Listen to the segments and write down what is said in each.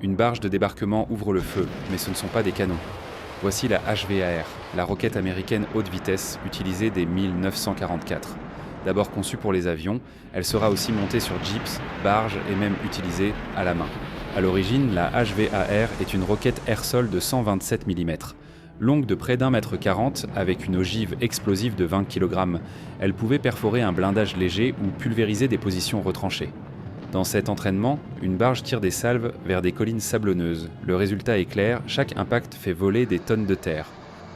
Une barge de débarquement ouvre le feu, mais ce ne sont pas des canons. Voici la HVAR, la roquette américaine haute vitesse utilisée dès 1944. D'abord conçue pour les avions, elle sera aussi montée sur jeeps, barges et même utilisée à la main. À l'origine, la HVAR est une roquette air-sol de 127 mm. Longue de près d'1,40 m avec une ogive explosive de 20 kg, elle pouvait perforer un blindage léger ou pulvériser des positions retranchées. Dans cet entraînement, une barge tire des salves vers des collines sablonneuses. Le résultat est clair, chaque impact fait voler des tonnes de terre.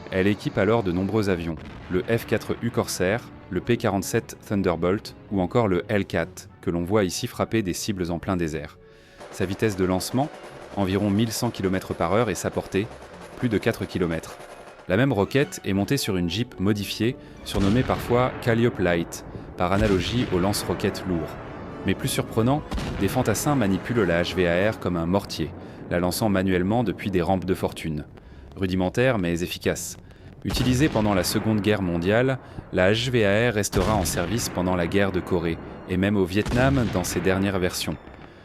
Elle équipe alors de nombreux avions, le F-4U Corsair, le P-47 Thunderbolt ou encore le Hellcat, que l'on voit ici frapper des cibles en plein désert. Sa vitesse de lancement, environ 1100 km/h et sa portée, plus de 4 km. La même roquette est montée sur une Jeep modifiée, surnommée parfois Calliope Light, par analogie au lance-roquettes lourd. Mais plus surprenant, des fantassins manipulent la HVAR comme un mortier, la lançant manuellement depuis des rampes de fortune. Rudimentaire mais efficace. Utilisée pendant la Seconde Guerre mondiale, la HVAR restera en service pendant la guerre de Corée, et même au Vietnam dans ses dernières versions.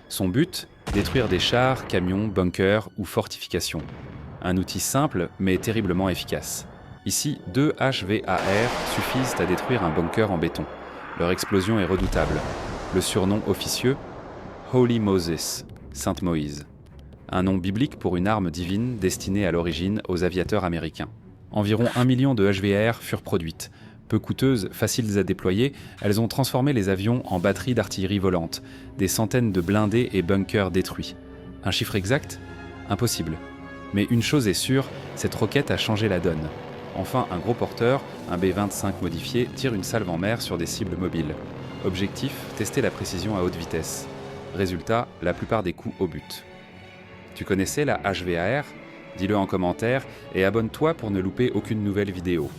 Son but ? Détruire des chars, camions, bunkers ou fortifications. Un outil simple mais terriblement efficace. Ici, 2 HVAR suffisent à détruire un bunker en béton. Leur explosion est redoutable. Le surnom officieux, Holy Moses, Sainte Moïse. Un nom biblique pour une arme divine destinée à l'origine aux aviateurs américains. Environ 1 million de HVAR furent produites. Peu coûteuses, faciles à déployer, elles ont transformé les avions en batteries d'artillerie volante, des centaines de blindés et bunkers détruits. Un chiffre exact ? Impossible. Mais une chose est sûre, cette roquette a changé la donne. Enfin, un gros porteur, un B-25 modifié, tire une salve en mer sur des cibles mobiles. Objectif, tester la précision à haute vitesse. Résultat, la plupart des coups au but. Tu connaissais la HVAR ? Dis-le en commentaire et abonne-toi pour ne louper aucune nouvelle vidéo.